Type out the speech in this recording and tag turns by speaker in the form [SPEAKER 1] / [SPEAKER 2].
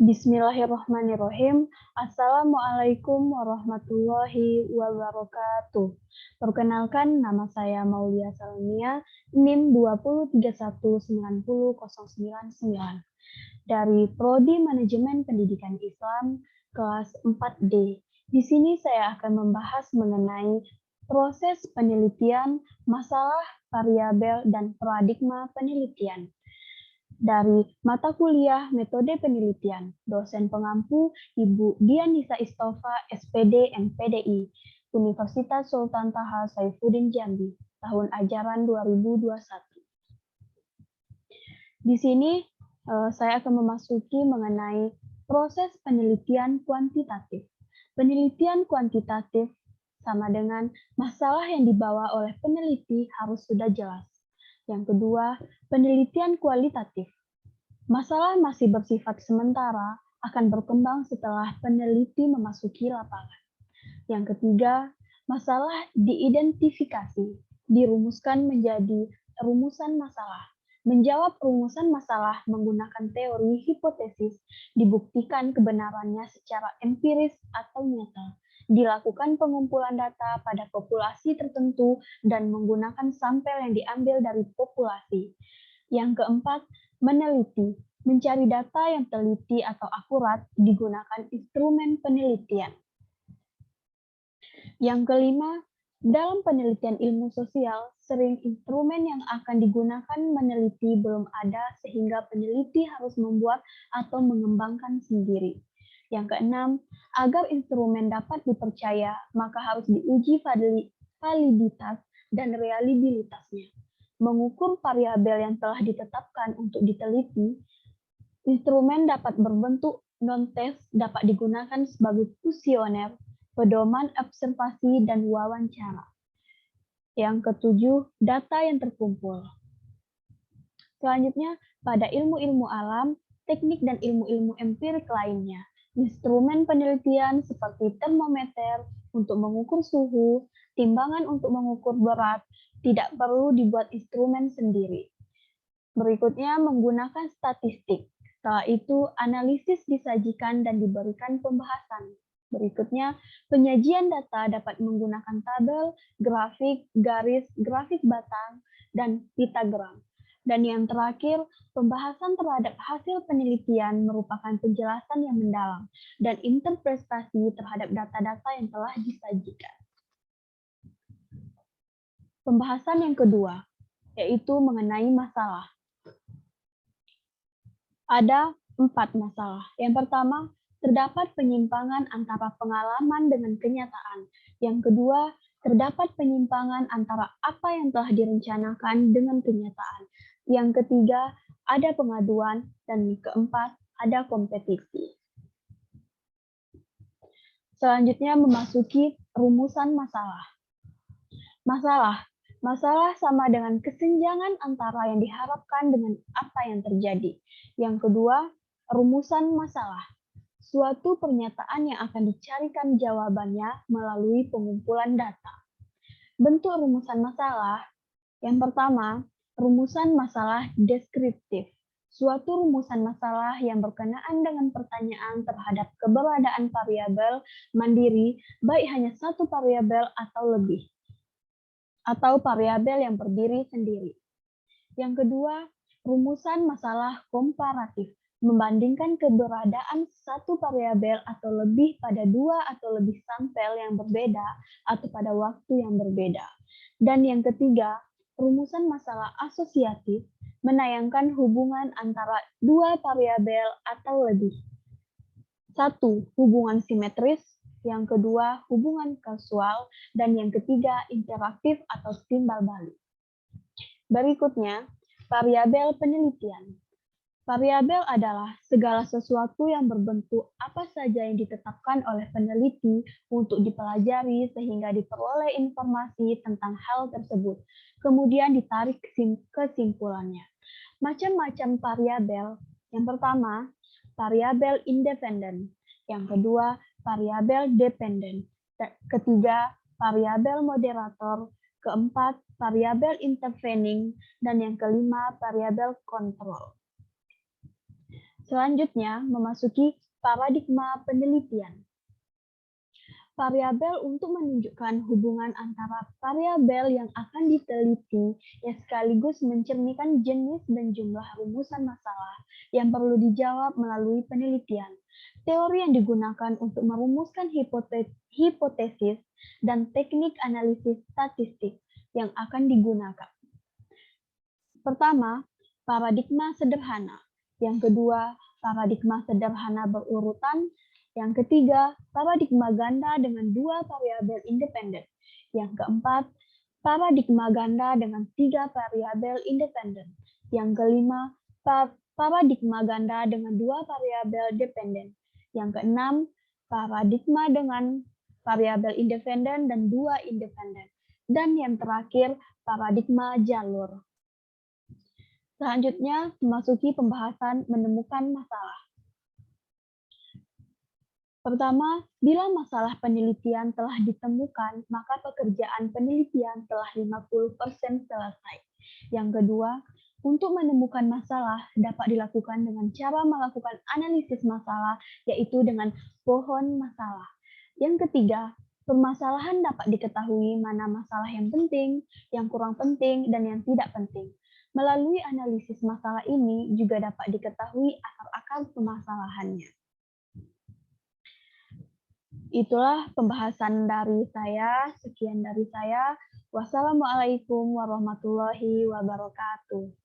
[SPEAKER 1] Bismillahirrahmanirrahim. Assalamualaikum warahmatullahi wabarakatuh. Perkenalkan, nama saya Maulia Salmia, NIM 203190099 dari Prodi Manajemen Pendidikan Islam kelas 4D. Di sini saya akan membahas mengenai proses penelitian, masalah, variabel, dan paradigma penelitian. Dari mata kuliah Metode Penelitian, dosen pengampu Ibu Dianisa Istofa, SPD, MPDI, Universitas Sultan Taha Saifuddin Jambi, tahun ajaran 2021. Di sini saya akan memasuki mengenai proses penelitian kuantitatif. Penelitian kuantitatif sama dengan masalah yang dibawa oleh peneliti harus sudah jelas. Yang kedua, penelitian kualitatif. Masalah masih bersifat sementara, akan berkembang setelah peneliti memasuki lapangan. Yang ketiga, masalah diidentifikasi, dirumuskan menjadi rumusan masalah. Menjawab rumusan masalah menggunakan teori hipotesis, dibuktikan kebenarannya secara empiris atau nyata. Dilakukan pengumpulan data pada populasi tertentu dan menggunakan sampel yang diambil dari populasi. Yang keempat, meneliti, mencari data yang teliti atau akurat digunakan instrumen penelitian. Yang kelima, dalam penelitian ilmu sosial, sering instrumen yang akan digunakan meneliti belum ada sehingga peneliti harus membuat atau mengembangkan sendiri. Yang keenam, agar instrumen dapat dipercaya, maka harus diuji validitas dan reliabilitasnya. Mengukur variabel yang telah ditetapkan untuk diteliti, instrumen dapat berbentuk non-test dapat digunakan sebagai kuesioner, pedoman observasi, dan wawancara. Yang ketujuh, data yang terkumpul. Selanjutnya, pada ilmu-ilmu alam, teknik dan ilmu-ilmu empirik lainnya, instrumen penelitian seperti termometer untuk mengukur suhu, timbangan untuk mengukur berat, tidak perlu dibuat instrumen sendiri. Berikutnya, menggunakan statistik. Setelah itu, analisis disajikan dan diberikan pembahasan. Berikutnya, penyajian data dapat menggunakan tabel, grafik, garis, grafik batang, dan pitagram. Dan yang terakhir, pembahasan terhadap hasil penelitian merupakan penjelasan yang mendalam dan interpretasi terhadap data-data yang telah disajikan. Pembahasan yang kedua, yaitu mengenai masalah. Ada 4 masalah. Yang pertama, terdapat penyimpangan antara pengalaman dengan kenyataan. Yang kedua, terdapat penyimpangan antara apa yang telah direncanakan dengan kenyataan. Yang ketiga, ada pengaduan. Dan keempat, ada kompetisi. Selanjutnya memasuki rumusan masalah. Masalah sama dengan kesenjangan antara yang diharapkan dengan apa yang terjadi. Yang kedua, rumusan masalah. Suatu pernyataan yang akan dicarikan jawabannya melalui pengumpulan data. Bentuk rumusan masalah. Yang pertama, rumusan masalah deskriptif. Suatu rumusan masalah yang berkenaan dengan pertanyaan terhadap keberadaan variabel mandiri, baik hanya satu variabel atau lebih, atau variabel yang berdiri sendiri. Yang kedua, rumusan masalah komparatif, membandingkan keberadaan satu variabel atau lebih pada dua atau lebih sampel yang berbeda atau pada waktu yang berbeda. Dan yang ketiga, rumusan masalah asosiatif, menayangkan hubungan antara dua variabel atau lebih. Satu, hubungan simetris. Yang kedua, hubungan kausal, dan yang ketiga, interaktif atau timbal balik. Berikutnya, variabel penelitian. Variabel adalah segala sesuatu yang berbentuk apa saja yang ditetapkan oleh peneliti untuk dipelajari sehingga diperoleh informasi tentang hal tersebut, kemudian ditarik kesimpulannya. Macam-macam variabel. Yang pertama, variabel independen. Yang kedua, variabel dependen. Ketiga, variabel moderator. Keempat, variabel intervening. Dan yang kelima, variabel kontrol. Selanjutnya, memasuki paradigma penelitian. Variabel untuk menunjukkan hubungan antara variabel yang akan diteliti yang sekaligus mencerminkan jenis dan jumlah rumusan masalah yang perlu dijawab melalui penelitian. Teori yang digunakan untuk merumuskan hipotesis dan teknik analisis statistik yang akan digunakan. Pertama, paradigma sederhana. Yang kedua, paradigma sederhana berurutan. Yang ketiga, paradigma ganda dengan dua variabel independen. Yang keempat, paradigma ganda dengan tiga variabel independen. Yang kelima, paradigma ganda dengan dua variabel dependen. Yang keenam, paradigma dengan variabel independen dan dua independen. Dan yang terakhir, paradigma jalur. Selanjutnya, memasuki pembahasan menemukan masalah. Pertama, bila masalah penelitian telah ditemukan, maka pekerjaan penelitian telah 50% selesai. Yang kedua, untuk menemukan masalah dapat dilakukan dengan cara melakukan analisis masalah, yaitu dengan pohon masalah. Yang ketiga, permasalahan dapat diketahui mana masalah yang penting, yang kurang penting, dan yang tidak penting. Melalui analisis masalah ini juga dapat diketahui akar-akar permasalahannya. Itulah pembahasan dari saya. Sekian dari saya. Wassalamualaikum warahmatullahi wabarakatuh.